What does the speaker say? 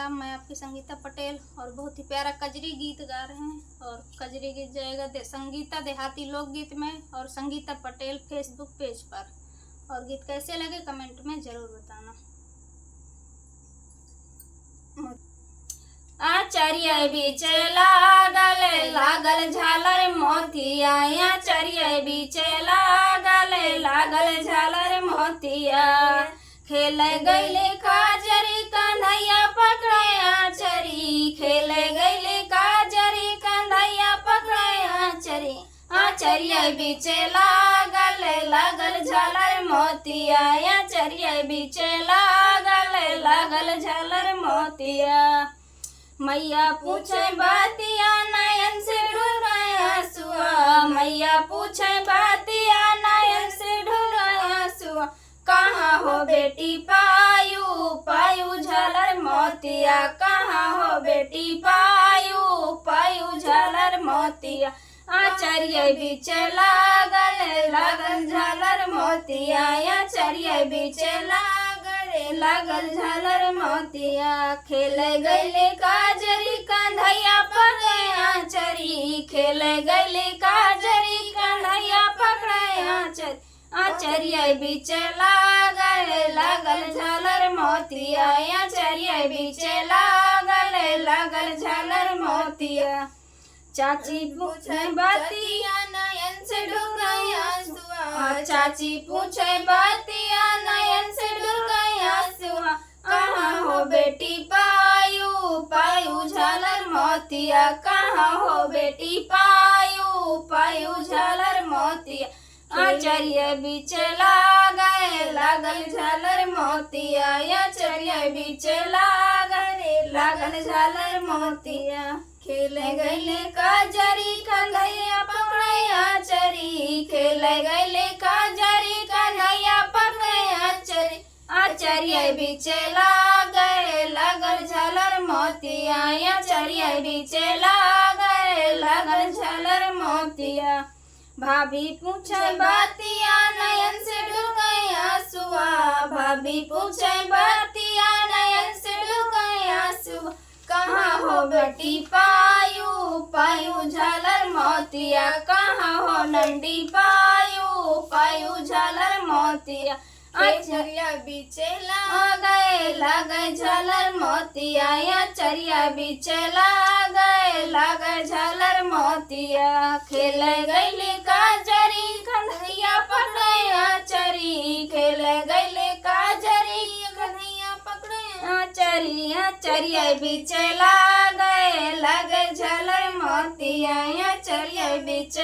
नमस्कार, मैं आपकी संगीता पटेल और बहुत ही प्यारा कजरी गीत गा रहे हैं। और कजरी गीत जाएगा संगीता देहाती लोकगीत में और संगीता पटेल फेसबुक पेज पर। और गीत कैसे लगे कमेंट में ज़रूर बताना। आचार्य बीच लागल झालर मोतिया, आचार्य बीच लागल झालर मोतिया। खेल गईले काजरी कंधैया पकड़े आचरी, खेल गईले काजरी कंधैया पकड़े आचरी। आचार्य बीच लागल झालर मोतिया, आचार्य बीच लागल झालर मोतिया। मैया पूछे बातिया नयन से ढूंढ आंसुआ, मैया पूछे बातिया नयन से ढूंढ आंसुआ। कहाँ हो बेटी पायू पायू झालर मोतिया, कहाँ हो बेटी पायू पायू झालर मोतिया। आचार्य बीच लागल झालर मोतिया, आचार्य बीच लागल झालर मोतिया। खेल गईले काजरी कंधैया पकड़े आचरी, खेल गईले काजरी कंधैया पकड़े आचरी। आचार्य बीच लागल झालर मोतिया, आचार्य बीच लागल झालर मोतिया। चाची पूछे बातिया नयन से ढूंढ आंसुआ, चाची पूछे बातिया नयन से ढूंढ आंसुआ। कहाँ हो बेटी पायू पायू झालर मोतिया, कहाँ हो बेटी पायू पायू झालर मोतिया। आचार्य बीच लागल झालर मोतिया, आचार्य बीच लागल झालर मोतिया। खेल गईले काजरी कंधैया पकड़े आचरी, खेल गईले काजरी कंधैया पकड़े आचरी। आचार्य बीच लागल झालर मोतिया, आचार्य बीच लागल झालर मोतिया। भाभी पूछे बातिया नयन से ढूंढ आंसुआ, भाभी पूछे बातिया नयन से ढूंढ आंसुआ। कहाँ हो बेटी पायू पायू झालर मोतिया, कहाँ हो नंदी पायू पायू झालर मोतिया। आचार्य बीच लागल झालर मोतिया, आचार्य बीच लागल झालर मोतिया। खेल गईले काजरी कंधैया पकड़े आचरी, खेल गईले काजरी कंधैया पकड़े आचरी। आचार्य बीच लागल झालर मोतिया, आचार्य बीच